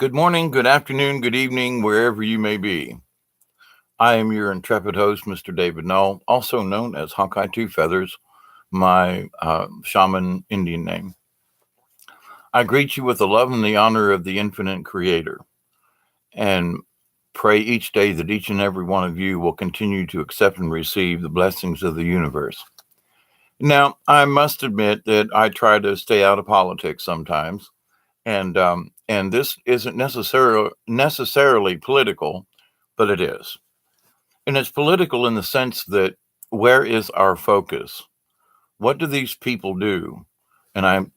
Good morning, good afternoon, good evening, wherever you may be. I am your intrepid host, Mr. David Null, also known as Hawkeye Two Feathers, my shaman Indian name. I greet you with the love and the honor of the infinite creator and pray each day that each and every one of you will continue to accept and receive the blessings of the universe. Now, I must admit that I try to stay out of politics sometimes, and this isn't necessarily political, but it is. And it's political in the sense that where is our focus? What do these people do? And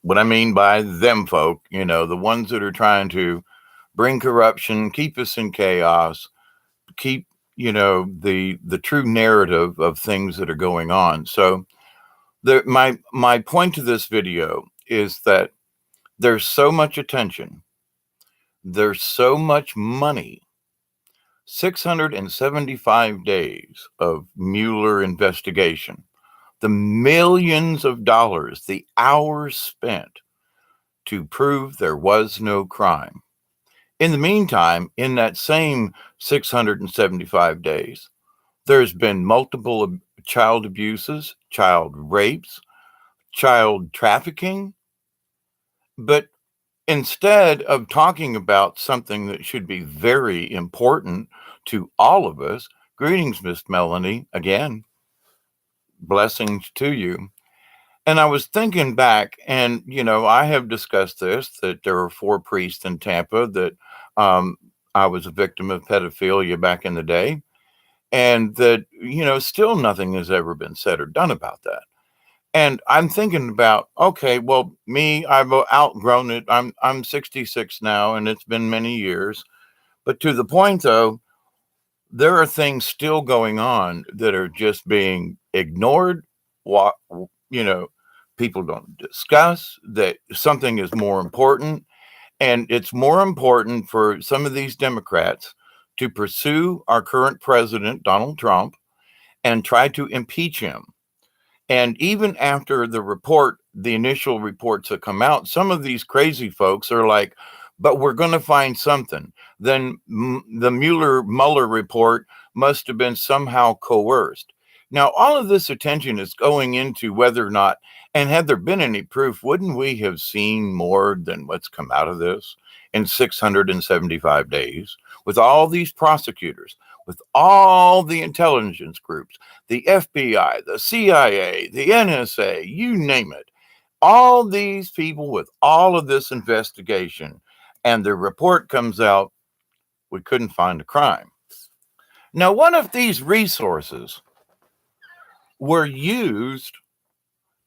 what I mean by them folk, the ones that are trying to bring corruption, keep us in chaos, keep, the true narrative of things that are going on. So my point to this video is that there's so much attention, there's so much money, 675 days of Mueller investigation, the millions of dollars, the hours spent to prove there was no crime. In the meantime, in that same 675 days, there's been multiple child abuses, child rapes, child trafficking. But instead of talking about something that should be very important to all of us, greetings, Miss Melanie, again, blessings to you. And I was thinking back, and I have discussed this that there were 4 priests in Tampa that um, I was a victim of pedophilia back in the day, and that still nothing has ever been said or done about that. And I'm thinking about, okay, well, me, I've outgrown it. I'm 66 now, and it's been many years. But to the point, though, there are things still going on that are just being ignored. What people don't discuss that something is more important, and it's more important for some of these Democrats to pursue our current president, Donald Trump, and try to impeach him. And even after the initial reports have come out, some of these crazy folks are like, but we're going to find something. Then the Mueller report must have been somehow coerced. Now, all of this attention is going into whether or not, and had there been any proof, wouldn't we have seen more than what's come out of this in 675 days with all these prosecutors, with all the intelligence groups, the FBI, the CIA, the NSA, you name it, all these people with all of this investigation, and the report comes out, we couldn't find a crime. Now, what if these resources were used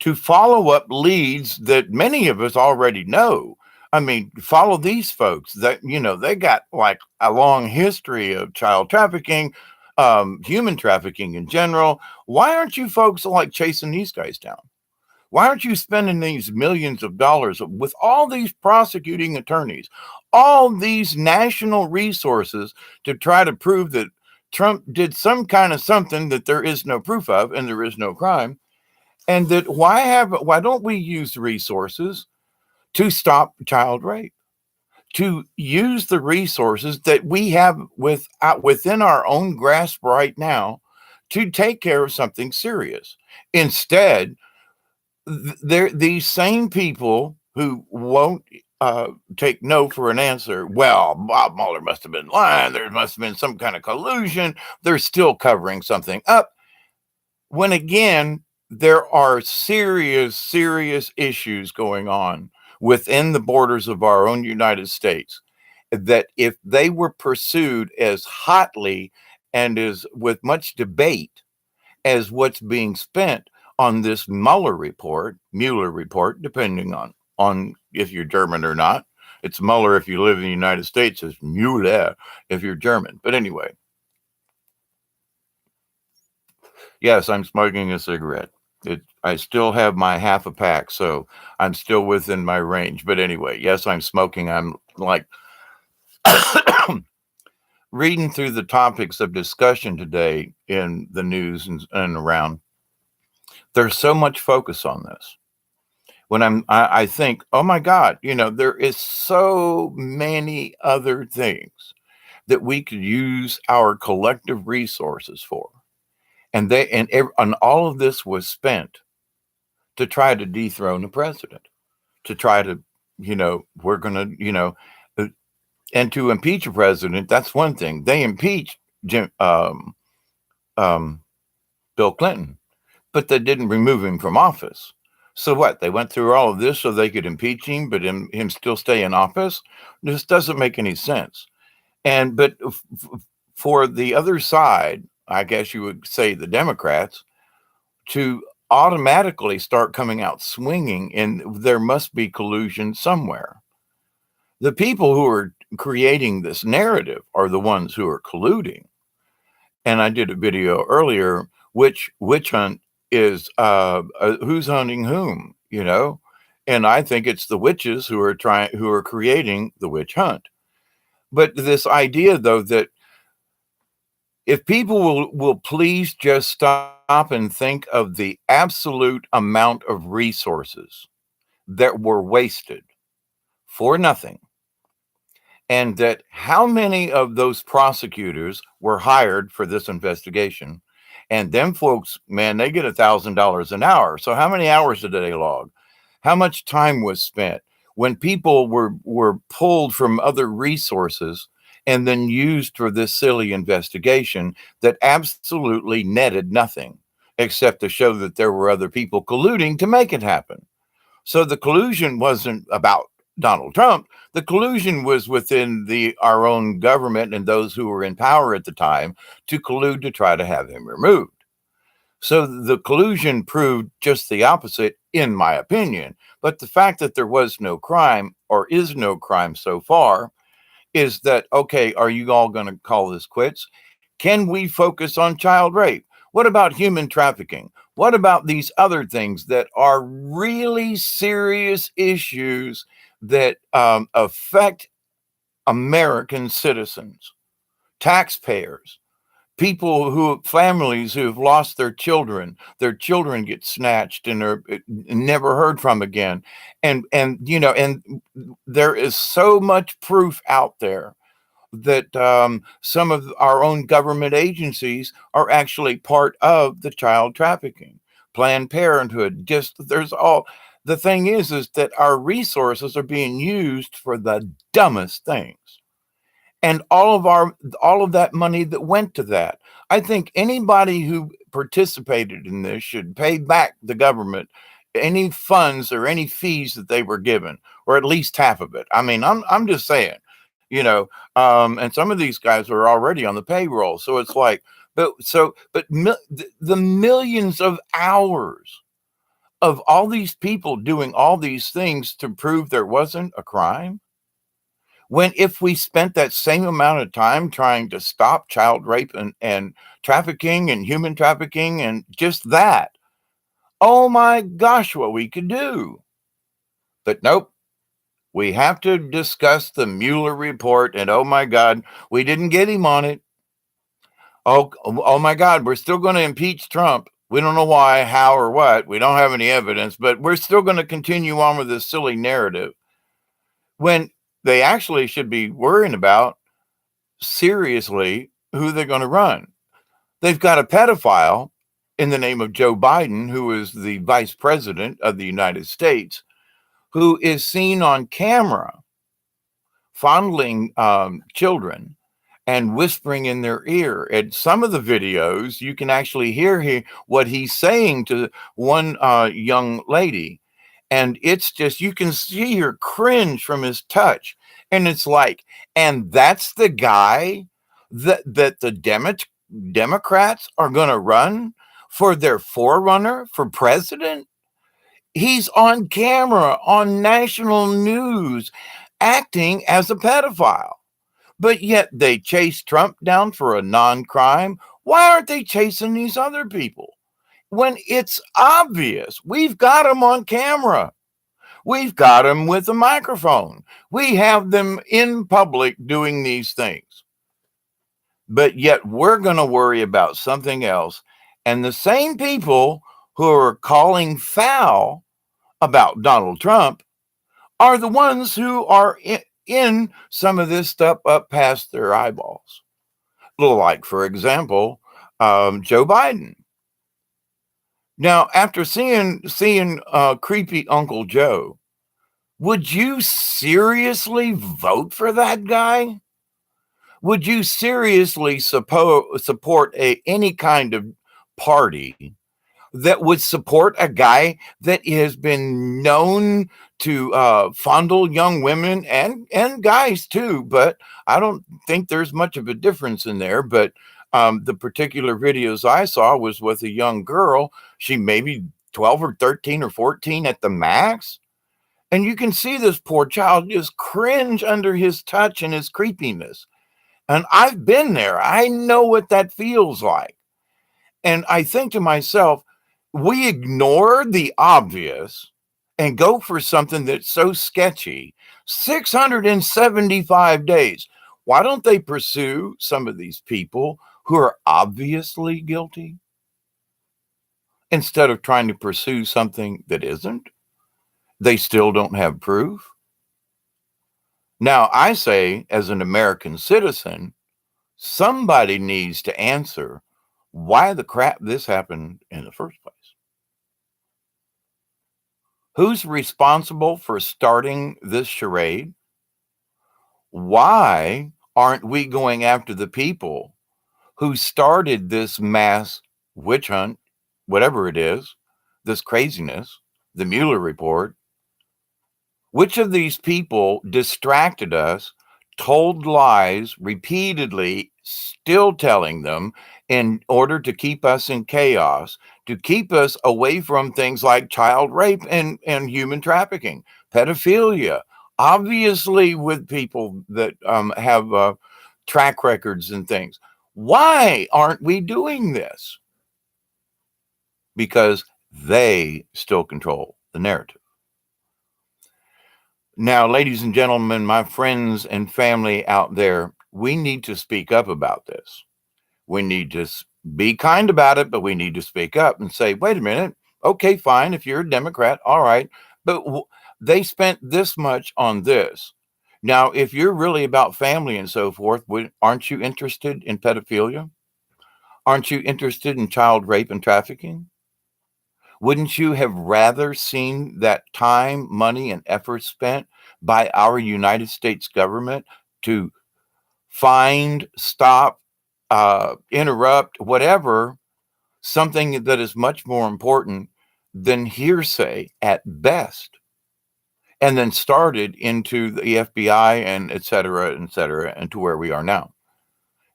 to follow up leads that many of us already know? I mean, follow these folks that, they got like a long history of child trafficking, human trafficking in general. Why aren't you folks like chasing these guys down? Why aren't you spending these millions of dollars with all these prosecuting attorneys, all these national resources to try to prove that Trump did some kind of something that there is no proof of and there is no crime? And that why don't we use resources to stop child rape? To use the resources that we have within our own grasp right now to take care of something serious. Instead, these same people who won't take no for an answer. Well, Bob Mueller must have been lying. There must have been some kind of collusion. They're still covering something up. When again, there are serious issues going on within the borders of our own United States that if they were pursued as hotly and as with much debate as what's being spent on this Mueller report, depending on if you're German or not. It's Mueller if you live in the United States. It's Mueller if you're German. But anyway, yes, I'm smoking a cigarette. I still have my half a pack, so I'm still within my range. But anyway, yes, I'm smoking. I'm like reading through the topics of discussion today in the news and around. There's so much focus on this. when I think, oh my God, there is so many other things that we could use our collective resources for. And all of this was spent to try to dethrone the president, to try to, we're going to, uh, and to impeach a president. That's one thing. They impeached Jim, um, Bill Clinton, but they didn't remove him from office. So what? They went through all of this so they could impeach him, but him still stay in office? This doesn't make any sense. But for the other side, I guess you would say the Democrats, to automatically start coming out swinging, and there must be collusion somewhere. The people who are creating this narrative are the ones who are colluding. And I did a video earlier, which witch hunt is who's hunting whom, and I think it's the witches who are creating the witch hunt. But this idea, though, that if people will please just stop and think of the absolute amount of resources that were wasted for nothing, and that how many of those prosecutors were hired for this investigation, and them folks, man, they get $1,000 an hour. So how many hours did they log? How much time was spent when people were pulled from other resources and then used for this silly investigation that absolutely netted nothing except to show that there were other people colluding to make it happen? So the collusion wasn't about Donald Trump. The collusion was within our own government and those who were in power at the time to collude to try to have him removed. So the collusion proved just the opposite, in my opinion. But the fact that there was no crime, or is no crime so far, is that, okay, are you all going to call this quits? Can we focus on child rape? What about human trafficking? What about these other things that are really serious issues that affect American citizens, taxpayers, families who have lost their children get snatched and are never heard from again. And there is so much proof out there that some of our own government agencies are actually part of the child trafficking. Planned Parenthood, the thing is that our resources are being used for the dumbest things. And all of that money that went to that, I think anybody who participated in this should pay back the government any funds or any fees that they were given, or at least half of it. I mean, I'm just saying, and some of these guys are already on the payroll, so it's like, the millions of hours of all these people doing all these things to prove there wasn't a crime, when if we spent that same amount of time trying to stop child rape and trafficking and human trafficking and just that, oh my gosh, what we could do. But nope, we have to discuss the Mueller report, and oh my God, we didn't get him on it. Oh my God, we're still going to impeach Trump. We don't know why, how, or what. We don't have any evidence, but we're still going to continue on with this silly narrative when they actually should be worrying about seriously who they're going to run. They've got a pedophile in the name of Joe Biden, who is the vice president of the United States, who is seen on camera fondling children and whispering in their ear. And some of the videos, you can actually hear what he's saying to one young lady. And it's just, you can see her cringe from his touch. And it's like, and that's the guy that the Democrats are going to run for their forerunner for president? He's on camera on national news acting as a pedophile. But yet they chase Trump down for a non-crime. Why aren't they chasing these other people? When it's obvious, we've got them on camera. We've got them with a microphone. We have them in public doing these things. But yet we're going to worry about something else. And the same people who are calling foul about Donald Trump are the ones who are in some of this stuff up past their eyeballs. Like, for example, Joe Biden. Now, after seeing creepy Uncle Joe, would you seriously vote for that guy? Would you seriously support any kind of party that would support a guy that has been known to fondle young women and guys too? But I don't think there's much of a difference in there. But the particular videos I saw was with a young girl. She maybe 12 or 13 or 14 at the max. And you can see this poor child just cringe under his touch and his creepiness. And I've been there. I know what that feels like. And I think to myself, we ignore the obvious and go for something that's so sketchy. 675 days. Why don't they pursue some of these people who are obviously guilty instead of trying to pursue something that isn't? They still don't have proof. Now, I say, as an American citizen, somebody needs to answer why the crap this happened in the first place. Who's responsible for starting this charade? Why aren't we going after the people who started this mass witch hunt, whatever it is, this craziness, the Mueller report? Which of these people distracted us, told lies repeatedly, still telling them in order to keep us in chaos, to keep us away from things like child rape and human trafficking, pedophilia, obviously with people that have track records and things? Why aren't we doing this? Because they still control the narrative. Now, ladies and gentlemen, my friends and family out there, we need to speak up about this. We need to be kind about it, but we need to speak up and say, wait a minute. Okay, fine. If you're a Democrat, all right. But they spent this much on this. Now, if you're really about family and so forth, aren't you interested in pedophilia? Aren't you interested in child rape and trafficking? Wouldn't you have rather seen that time, money, and effort spent by our United States government to find, stop, interrupt, whatever, something that is much more important than hearsay at best, and then started into the FBI and et cetera, and to where we are now?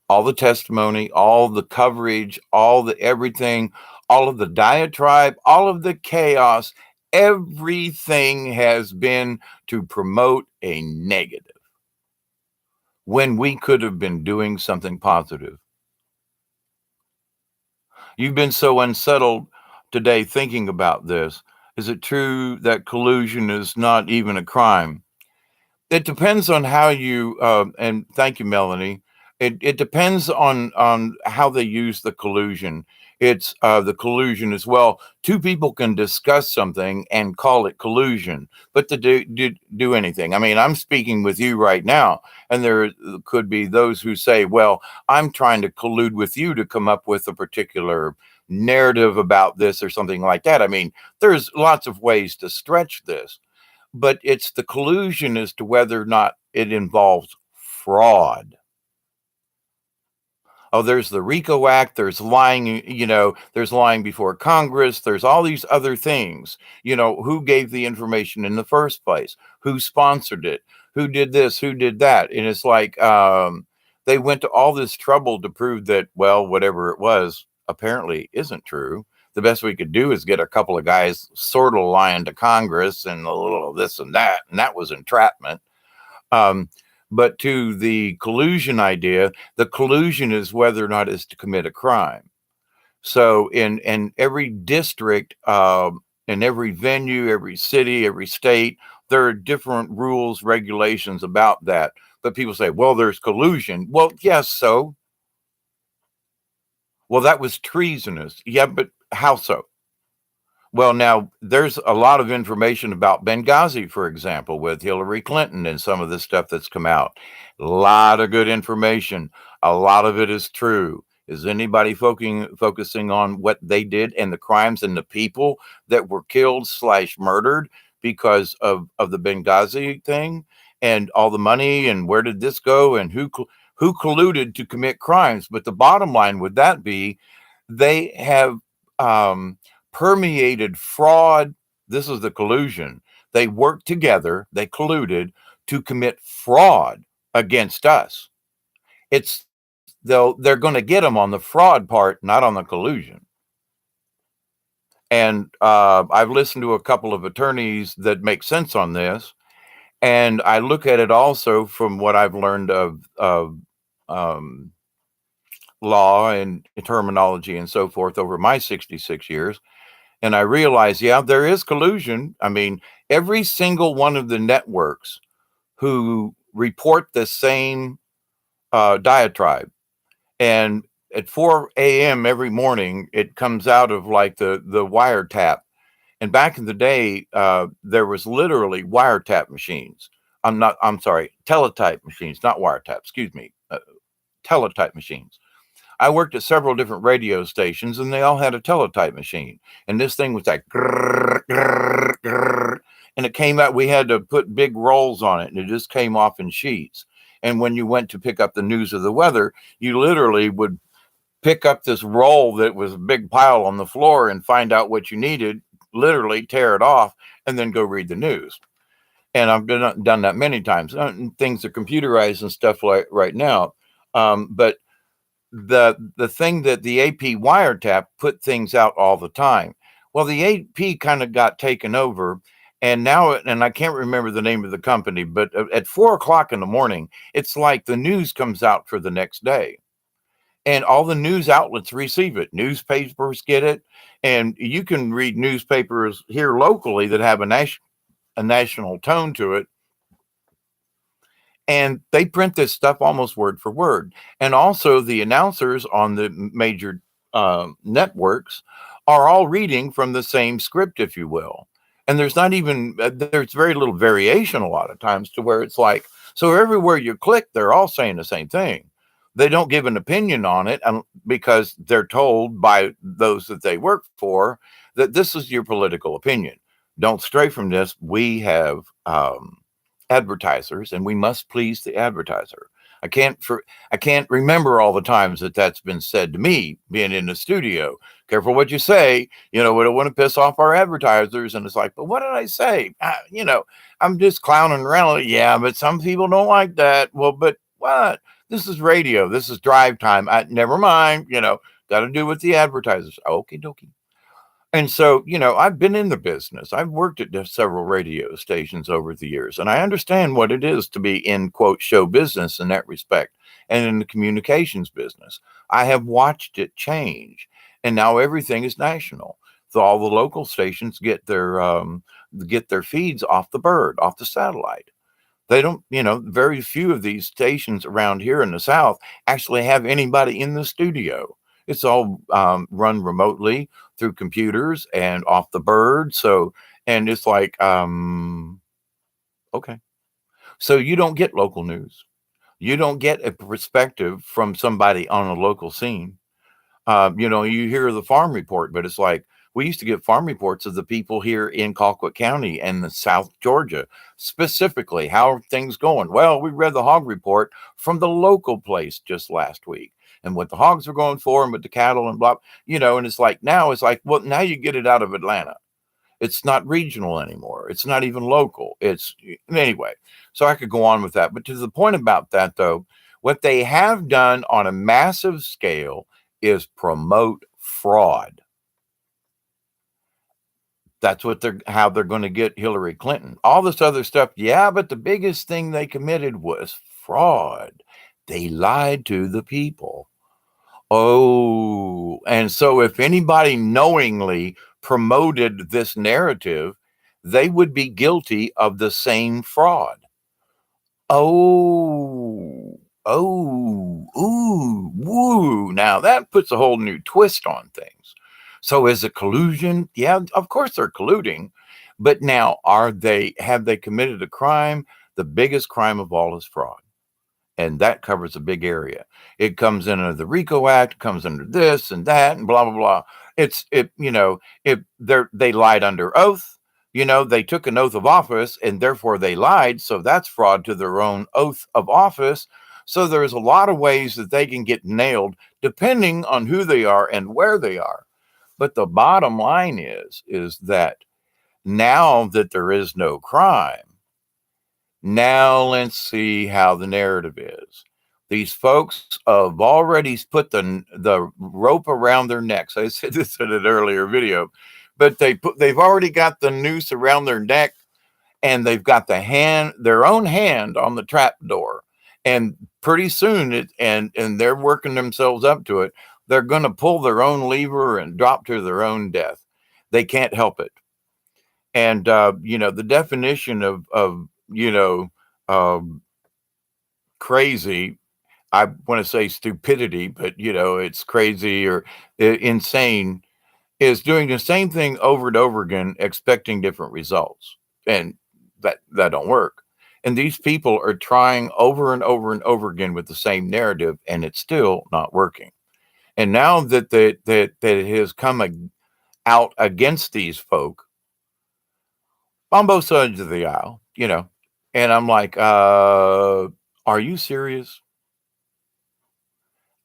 All the testimony, all the coverage, all the everything, all of the diatribe, all of the chaos, everything has been to promote a negative when we could have been doing something positive. You've been so unsettled today thinking about this. Is it true that collusion is not even a crime? It depends on how you, and thank you, Melanie. It depends on how they use the collusion. It's the collusion as well. Two people can discuss something and call it collusion, but to do anything. I mean, I'm speaking with you right now, and there could be those who say, well, I'm trying to collude with you to come up with a particular narrative about this or something like that. I mean, there's lots of ways to stretch this, but it's the collusion as to whether or not it involves fraud. Oh, there's the RICO Act, there's lying, there's lying before Congress, there's all these other things. Who gave the information in the first place? Who sponsored it? Who did this? Who did that? And it's like they went to all this trouble to prove that, well, whatever it was apparently isn't true. The best we could do is get a couple of guys sort of lying to Congress and a little of this and that was entrapment. But to the collusion idea, the collusion is whether or not it's to commit a crime. So in every district, in every venue, every city, every state, there are different rules, regulations about that. But people say, well, there's collusion. Well, yes, so. Well, that was treasonous. Yeah, but how so? Well, now there's a lot of information about Benghazi, for example, with Hillary Clinton and some of the stuff that's come out. A lot of good information. A lot of it is true. Is anybody focusing on what they did and the crimes and the people that were killed slash murdered because of the Benghazi thing and all the money and where did this go and who colluded to commit crimes? But the bottom line would that be they have um, permeated fraud. This is the collusion. They worked together, they colluded to commit fraud against us. It's though they're going to get them on the fraud part, not on the collusion. And I've listened to a couple of attorneys that make sense on this, and I look at it also from what I've learned of um, law and terminology and so forth over my 66 years. And I realized, yeah, there is collusion. I mean, every single one of the networks who report the same diatribe, and at 4 a.m. every morning, it comes out of like the wiretap. And back in the day, there was literally wiretap machines. I'm sorry, teletype machines, not wiretap. Excuse me, teletype machines. I worked at several different radio stations, and they all had a teletype machine. And this thing was like, grrr, grrr, grrr, and it came out. We had to put big rolls on it, and it just came off in sheets. And when you went to pick up the news of the weather, you literally would pick up this roll that was a big pile on the floor and find out what you needed, literally tear it off, and then go read the news. And I've done that many times. Things are computerized and stuff like right now. But the thing that the AP wiretap put things out all the time. Well, the AP kind of got taken over, and now, and I can't remember the name of the company, but at 4 o'clock in the morning, it's like the news comes out for the next day, and all the news outlets receive it. Newspapers get it, and you can read newspapers here locally that have a national tone to it, and they print this stuff almost word for word. And also, the announcers on the major networks are all reading from the same script, if you will. And there's not even there's very little variation a lot of times to where it's like so everywhere you click, they're all saying the same thing. They don't give an opinion on it because they're told by those that they work for that this is your political opinion. Don't stray from this. We have advertisers and we must please the advertiser. I can't remember all the times that that's been said to me being in the studio. Careful what you say. You know, we don't want to piss off our advertisers. And it's like, but what did I say? I'm just clowning around. Yeah, but some people don't like that. Well, but what? This is radio. This is drive time. Never mind. Got to do with the advertisers. Okay, dokie. And so, I've been in the business. I've worked at several radio stations over the years, and I understand what it is to be in quote show business in that respect and in the communications business. I have watched it change, and now everything is national. So all the local stations get their feeds off the bird, off the satellite. They don't, very few of these stations around here in the South actually have anybody in the studio. It's all run remotely through computers and off the bird. So, and it's like, okay. So you don't get local news. You don't get a perspective from somebody on a local scene. You hear the farm report, but it's like we used to get farm reports of the people here in Colquitt County and the South Georgia, specifically how are things going. Well, we read the hog report from the local place just last week and what the hogs are going for and what the cattle and blah, and it's like now it's like, well, now you get it out of Atlanta. It's not regional anymore. It's not even local. It's anyway. So I could go on with that. But to the point about that, though, what they have done on a massive scale is promote fraud. That's how they're going to get Hillary Clinton. All this other stuff, yeah, but the biggest thing they committed was fraud. They lied to the people. Oh, and so if anybody knowingly promoted this narrative, they would be guilty of the same fraud. Oh, ooh, woo. Now that puts a whole new twist on things. So is it collusion? Yeah, of course they're colluding. But now have they committed a crime? The biggest crime of all is fraud. And that covers a big area. It comes under the RICO Act, comes under this and that, and blah blah blah. They lied under oath. They took an oath of office, and therefore they lied. So that's fraud to their own oath of office. So there's a lot of ways that they can get nailed, depending on who they are and where they are. But the bottom line is that now that there is no crime, now let's see how the narrative is. These folks have already put the rope around their necks. I said this in an earlier video, but they've already got the noose around their neck, and they've got their own hand on the trap door. And pretty soon and they're working themselves up to it. They're going to pull their own lever and drop to their own death. They can't help it. And the definition of crazy, I want to say stupidity, but it's crazy or insane, is doing the same thing over and over again, expecting different results. And that don't work. And these people are trying over and over and over again with the same narrative, and it's still not working. And now that it has come out against these folk on both sides of the aisle, and I'm like, are you serious?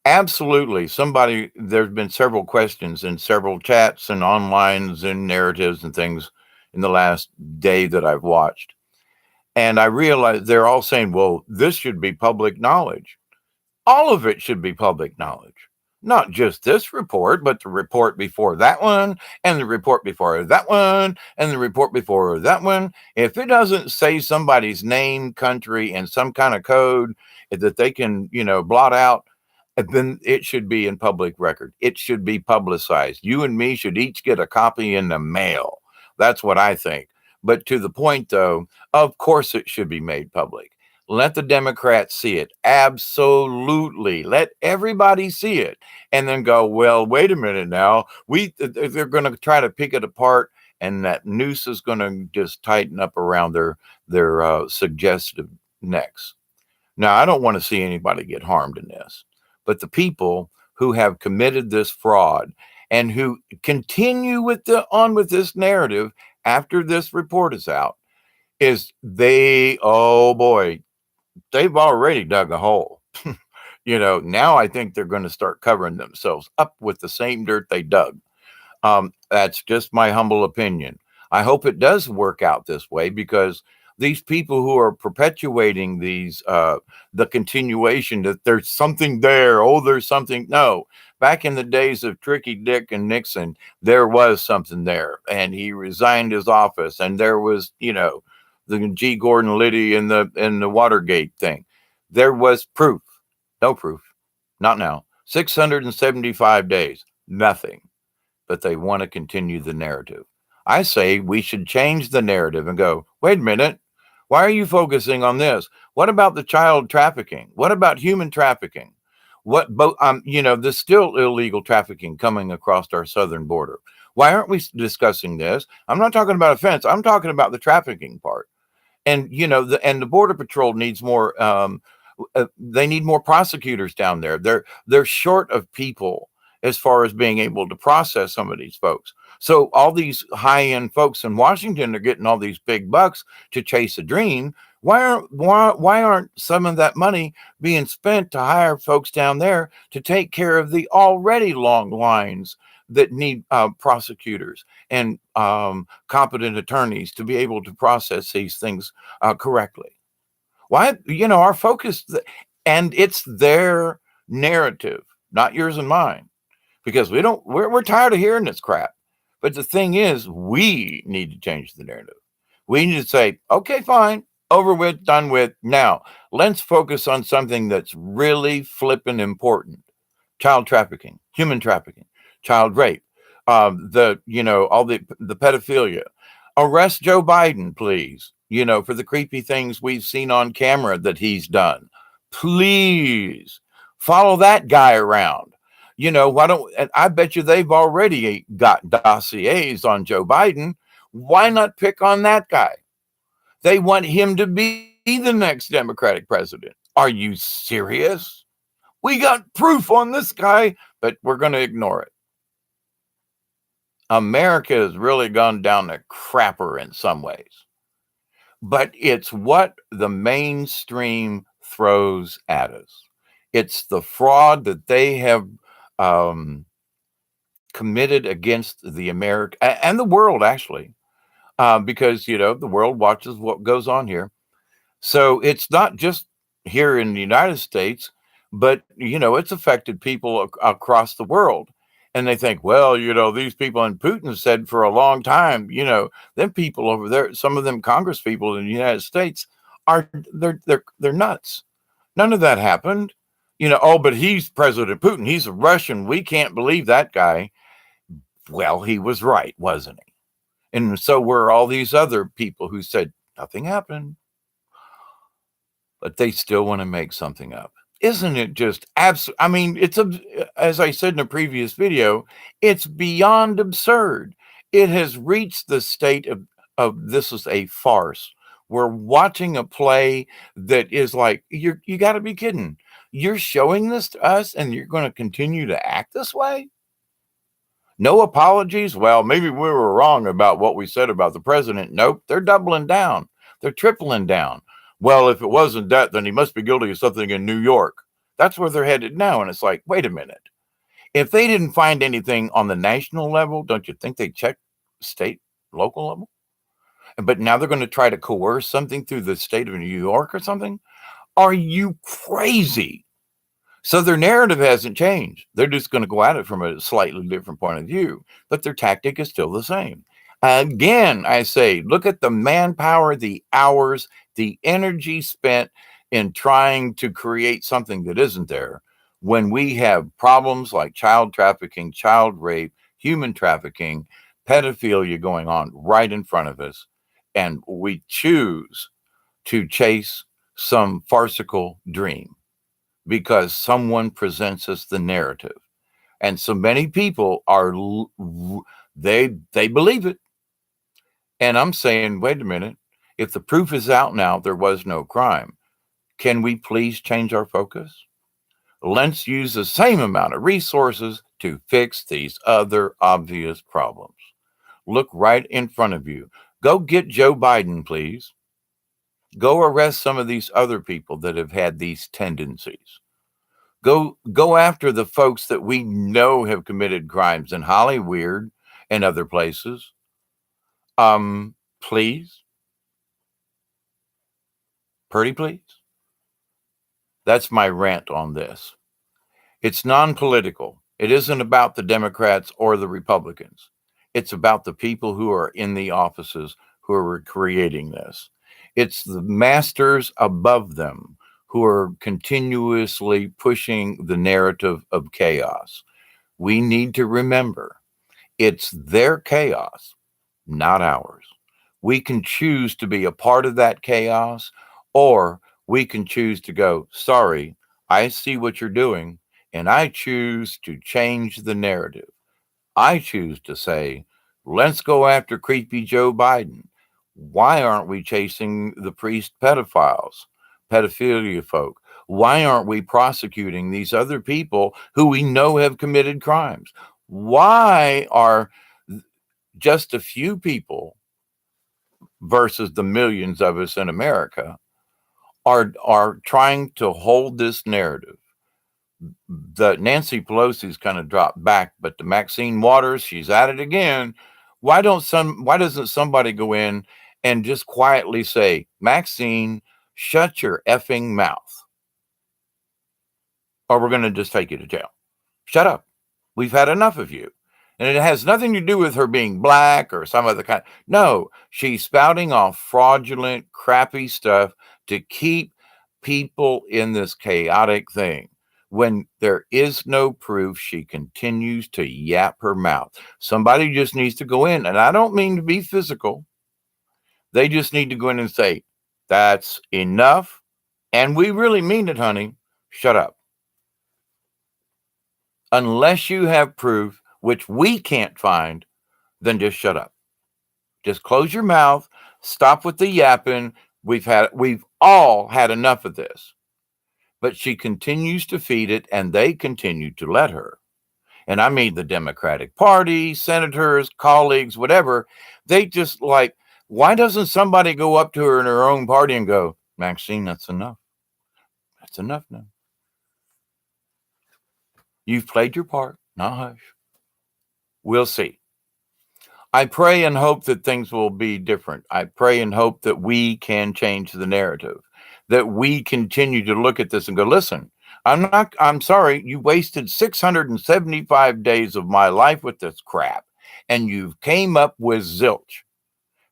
Absolutely. There's been several questions in several chats and onlines and narratives and things in the last day that I've watched. And I realized they're all saying, well, this should be public knowledge. All of it should be public knowledge. Not just this report, but the report before that one, and the report before that one, and the report before that one. If it doesn't say somebody's name, country, and some kind of code that they can, blot out, then it should be in public record. It should be publicized. You and me should each get a copy in the mail. That's what I think. But to the point, though, of course it should be made public. Let the Democrats see it. Absolutely. Let everybody see it. And then go, well, wait a minute now. They're going to try to pick it apart, and that noose is going to just tighten up around their suggestive necks. Now, I don't want to see anybody get harmed in this, but the people who have committed this fraud and who continue with this narrative after this report is out, oh boy, they've already dug a hole. Now I think they're going to start covering themselves up with the same dirt they dug. That's just my humble opinion. I hope it does work out this way, because these people who are perpetuating the continuation that there's something there. Oh, there's something. No, back in the days of Tricky Dick and Nixon, there was something there, and he resigned his office, and there was, the G. Gordon Liddy and the Watergate thing. There was proof. No proof. Not now. 675 days. Nothing. But they want to continue the narrative. I say we should change the narrative and go, wait a minute. Why are you focusing on this? What about the child trafficking? What about human trafficking? There's still illegal trafficking coming across our southern border. Why aren't we discussing this? I'm not talking about offense. I'm talking about the trafficking part. And, the Border Patrol needs more. They need more prosecutors down there. They're short of people as far as being able to process some of these folks. So all these high-end folks in Washington are getting all these big bucks to chase a dream. Why aren't some of that money being spent to hire folks down there to take care of the already long lines that need prosecutors and competent attorneys to be able to process these things correctly? Why, our focus, and it's their narrative, not yours and mine, because we're tired of hearing this crap. But the thing is, we need to change the narrative. We need to say, okay, fine, over with, done with. Now, let's focus on something that's really flipping important. Child trafficking, human trafficking, child rape, all the pedophilia. Arrest Joe Biden, please, for the creepy things we've seen on camera that he's done. Please follow that guy around. Why don't, and I bet you they've already got dossiers on Joe Biden. Why not pick on that guy? They want him to be the next Democratic president. Are you serious? We got proof on this guy, but we're going to ignore it. America has really gone down the crapper in some ways, but it's what the mainstream throws at us. It's the fraud that they have committed against the America and the world, actually, because the world watches what goes on here. So it's not just here in the United States, but it's affected people across the world. And they think, well, these people, and Putin said for a long time, them people over there, some of them Congress people in the United States are they're nuts. None of that happened. Oh, but he's President Putin. He's a Russian. We can't believe that guy. Well, he was right, wasn't he? And so were all these other people who said nothing happened, but they still want to make something up. Isn't it just absolute? I mean, as I said in a previous video, it's beyond absurd. It has reached the state of this is a farce. We're watching a play that is like, you got to be kidding. You're showing this to us and you're going to continue to act this way? No apologies? Well, maybe we were wrong about what we said about the president. Nope, they're doubling down. They're tripling down. Well, if it wasn't that, then he must be guilty of something in New York. That's where they're headed now. And it's like, wait a minute. If they didn't find anything on the national level, don't you think they check state, local level? But now they're going to try to coerce something through the state of New York or something? Are you crazy? So their narrative hasn't changed. They're just going to go at it from a slightly different point of view, but their tactic is still the same. Again, I say, look at the manpower, the hours, the energy spent in trying to create something that isn't there when we have problems like child trafficking, child rape, human trafficking, pedophilia going on right in front of us. And we choose to chase some farcical dream because someone presents us the narrative. And so many people they believe it. And I'm saying, wait a minute, if the proof is out now, there was no crime. Can we please change our focus? Let's use the same amount of resources to fix these other obvious problems. Look right in front of you. Go get Joe Biden, please. Go arrest some of these other people that have had these tendencies. Go after the folks that we know have committed crimes in Hollywood and other places. Please. Pretty please. That's my rant on this. It's non-political. It isn't about the Democrats or the Republicans. It's about the people who are in the offices who are creating this. It's the masters above them who are continuously pushing the narrative of chaos. We need to remember it's their chaos, not ours. We can choose to be a part of that chaos, or we can choose to go, sorry, I see what you're doing, and I choose to change the narrative. I choose to say, let's go after creepy Joe Biden. Why aren't we chasing the priest pedophiles, pedophilia folk? Why aren't we prosecuting these other people who we know have committed crimes? Why are just a few people versus the millions of us in America are trying to hold this narrative? The Nancy Pelosi's kind of dropped back, but the Maxine Waters, she's at it again. Why doesn't somebody go in and just quietly say, Maxine, shut your effing mouth, or we're going to just take you to jail. Shut up. We've had enough of you. And it has nothing to do with her being black or some other kind. No, she's spouting off fraudulent, crappy stuff to keep people in this chaotic thing. When there is no proof, she continues to yap her mouth. Somebody just needs to go in, and I don't mean to be physical. They just need to go in and say, that's enough. And we really mean it, honey. Shut up. Unless you have proof, which we can't find, then just shut up. Just close your mouth. Stop with the yapping. We've all had enough of this. But she continues to feed it, and they continue to let her. And I mean the Democratic Party, senators, colleagues, whatever. They just like, why doesn't somebody go up to her in her own party and go, Maxine, that's enough. That's enough now. You've played your part. Now hush. We'll see. I pray and hope that things will be different. I pray and hope that we can change the narrative, that we continue to look at this and go, listen, I'm sorry, you wasted 675 days of my life with this crap, and you came up with zilch.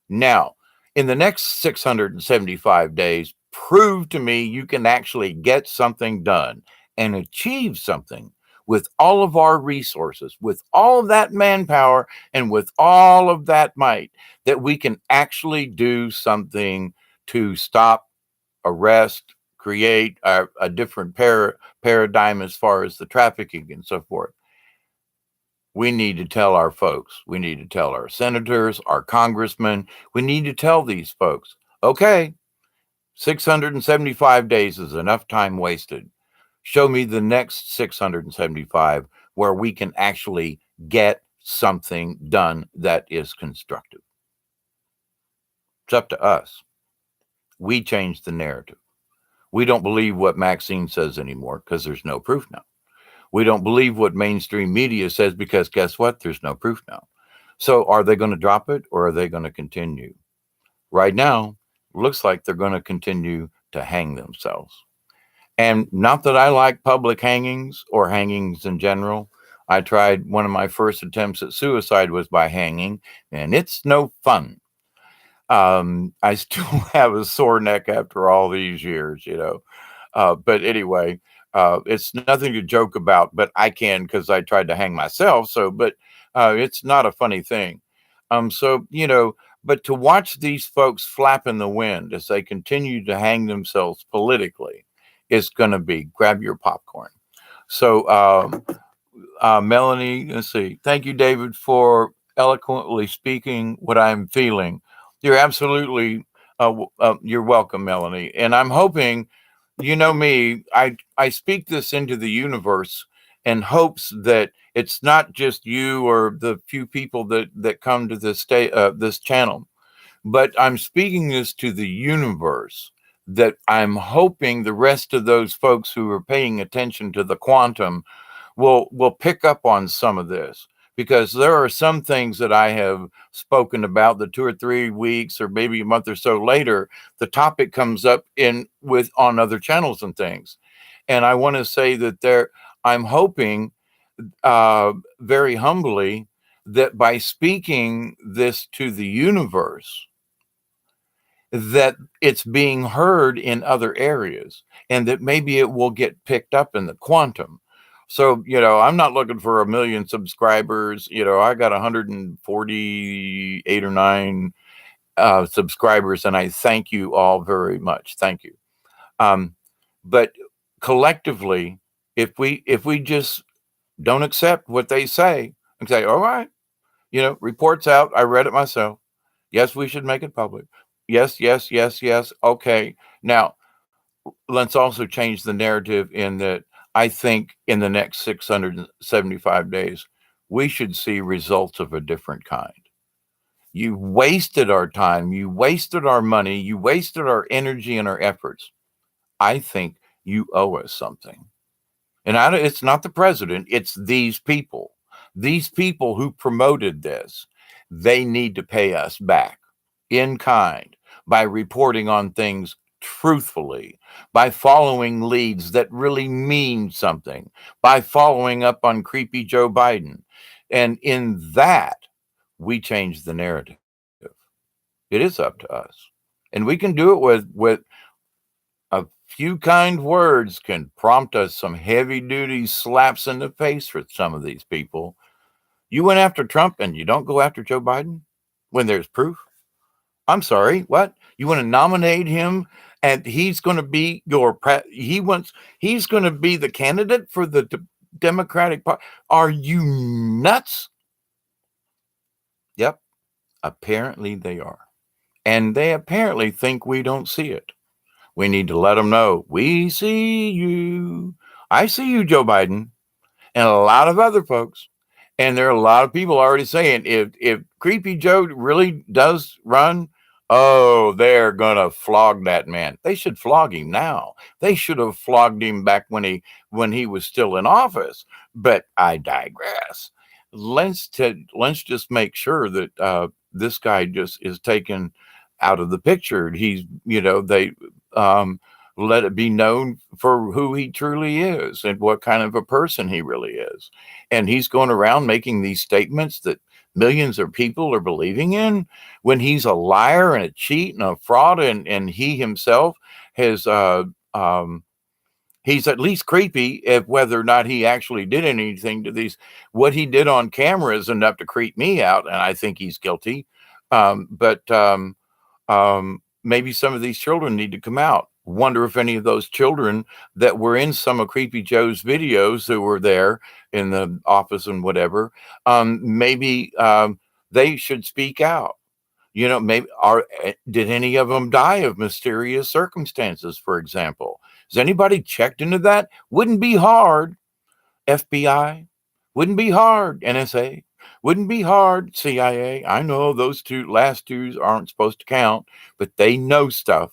Now, in the next 675 days, prove to me you can actually get something done and achieve something with all of our resources, with all of that manpower, and with all of that might, that we can actually do something to stop, arrest, create a different paradigm as far as the trafficking and so forth. We need to tell our folks, we need to tell our senators, our congressmen, we need to tell these folks, okay, 675 days is enough time wasted. Show me the next 675 where we can actually get something done that is constructive. It's up to us. We change the narrative. We don't believe what Maxine says anymore because there's no proof now. We don't believe what mainstream media says because guess what? There's no proof now. So are they going to drop it or are they going to continue? Right now, looks like they're going to continue to hang themselves. And not that I like public hangings or hangings in general. I tried one of my first attempts at suicide was by hanging, and it's no fun. I still have a sore neck after all these years, you know. But anyway, it's nothing to joke about, but I can because I tried to hang myself. So, but it's not a funny thing. So, you know, but to watch these folks flap in the wind as they continue to hang themselves politically is going to be grab your popcorn. So, Melanie, let's see. Thank you, David, for eloquently speaking what I'm feeling. You're absolutely, you're welcome, Melanie. And I'm hoping, you know me, I speak this into the universe in hopes that it's not just you or the few people that come to this channel, but I'm speaking this to the universe that I'm hoping the rest of those folks who are paying attention to the quantum will pick up on some of this, because there are some things that I have spoken about the 2 or 3 weeks or maybe a month or so later, the topic comes up in with on other channels and things. And I want to say that I'm hoping very humbly that by speaking this to the universe, that it's being heard in other areas and that maybe it will get picked up in the quantum. So, you know, I'm not looking for 1 million subscribers. You know, I got 148 or 9 subscribers, and I thank you all very much. Thank you. Um, but collectively, if we just don't accept what they say and say, all right, you know, reports out, I read it myself. Yes, we should make it public. Yes, yes, yes, yes. Okay. Now, let's also change the narrative in that I think in the next 675 days, we should see results of a different kind. You wasted our time, you wasted our money, you wasted our energy and our efforts. I think you owe us something. And it's not the president, it's these people. These people who promoted this, they need to pay us back in kind by reporting on things truthfully, by following leads that really mean something, by following up on creepy Joe Biden. And in that, we change the narrative. It is up to us. And we can do it with a few kind words can prompt us some heavy duty slaps in the face for some of these people. You went after Trump and you don't go after Joe Biden when there's proof? I'm sorry, what? You want to nominate him and he's going to be he's going to be the candidate for the Democratic Party. Are you nuts? Yep, apparently they are. And they apparently think we don't see it. We need to let them know we see you. I see you, Joe Biden, and a lot of other folks. And there are a lot of people already saying if Creepy Joe really does run, oh, they're gonna flog that man. They should flog him now. They should have flogged him back when he was still in office. But I digress. Let's just make sure that this guy just is taken out of the picture. He's they um, let it be known for who he truly is and what kind of a person he really is. And he's going around making these statements that millions of people are believing in when he's a liar and a cheat and a fraud, and he himself has he's at least creepy. If whether or not he actually did anything to these, what he did on camera is enough to creep me out, and I think he's guilty. But maybe some of these children need to come out. Wonder if any of those children that were in some of Creepy Joe's videos who were there in the office and whatever, maybe they should speak out. Maybe did any of them die of mysterious circumstances, for example? Has anybody checked into that? Wouldn't be hard, FBI. Wouldn't be hard, NSA. Wouldn't be hard, CIA. I know those last two aren't supposed to count, but they know stuff.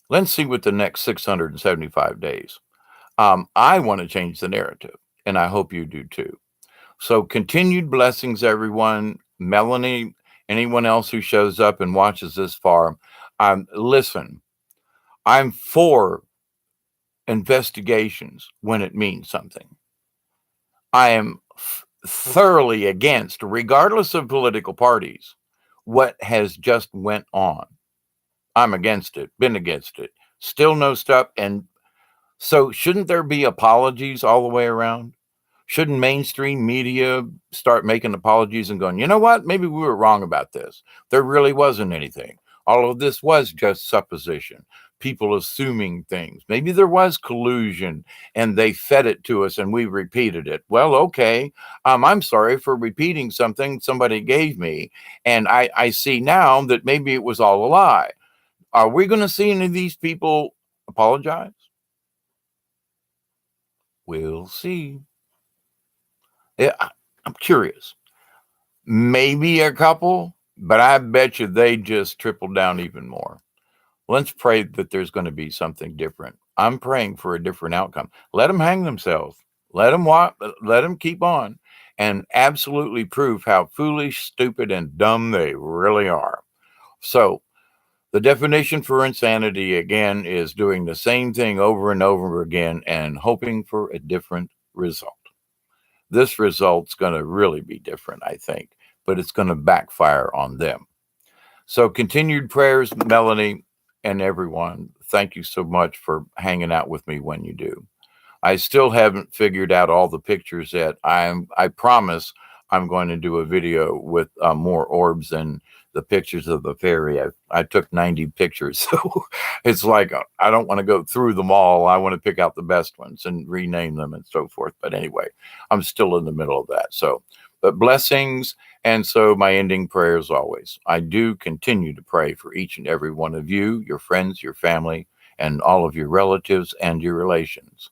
Let's see what the next 675 days. I want to change the narrative, and I hope you do too. So continued blessings, everyone. Melanie, anyone else who shows up and watches this far, listen, I'm for investigations when it means something. I am thoroughly against, regardless of political parties, what has just went on. I'm against it, been against it, still no stuff. And so shouldn't there be apologies all the way around? Shouldn't mainstream media start making apologies and going, you know what, maybe we were wrong about this. There really wasn't anything. All of this was just supposition. People assuming things. Maybe there was collusion and they fed it to us and we repeated it. Well, okay. I'm sorry for repeating something somebody gave me. And I see now that maybe it was all a lie. Are we going to see any of these people apologize? We'll see. Yeah, I'm curious. Maybe a couple, but I bet you they just tripled down even more. Let's pray that there's going to be something different. I'm praying for a different outcome. Let them hang themselves. Let them walk. Let them keep on, and absolutely prove how foolish, stupid, and dumb they really are. So, the definition for insanity again is doing the same thing over and over again and hoping for a different result. This result's going to really be different, I think, but it's going to backfire on them. So continued prayers, Melanie and everyone. Thank you so much for hanging out with me when you do. I still haven't figured out all the pictures yet. I promise I'm going to do a video with more orbs than the pictures of the fairy. I took 90 pictures, so it's like I don't want to go through them all. I want to pick out the best ones and rename them and so forth. But anyway, I'm still in the middle of that. So, but blessings. And so my ending prayer is always, I do continue to pray for each and every one of you, your friends, your family, and all of your relatives and your relations.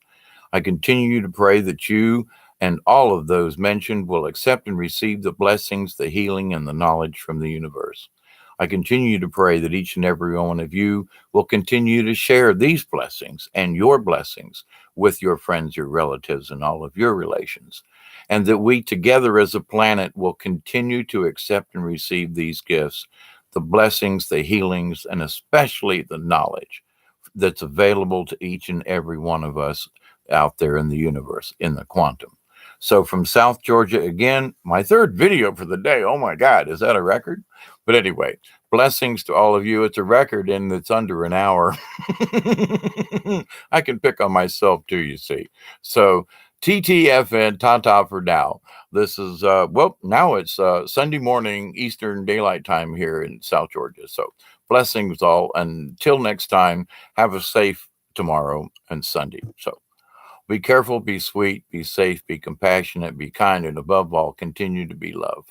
I continue to pray that you and all of those mentioned will accept and receive the blessings, the healing, and the knowledge from the universe. I continue to pray that each and every one of you will continue to share these blessings and your blessings with your friends, your relatives, and all of your relations, and that we together as a planet will continue to accept and receive these gifts, the blessings, the healings, and especially the knowledge that's available to each and every one of us out there in the universe, in the quantum. So from South Georgia, again, my third video for the day. Oh my God, is that a record? But anyway, blessings to all of you. It's a record and it's under an hour. I can pick on myself too, you see. So TTFN, ta-ta for now. This is, now it's Sunday morning Eastern Daylight Time here in South Georgia. So blessings all. Until next time, have a safe tomorrow and Sunday. So be careful, be sweet, be safe, be compassionate, be kind, and above all, continue to be love.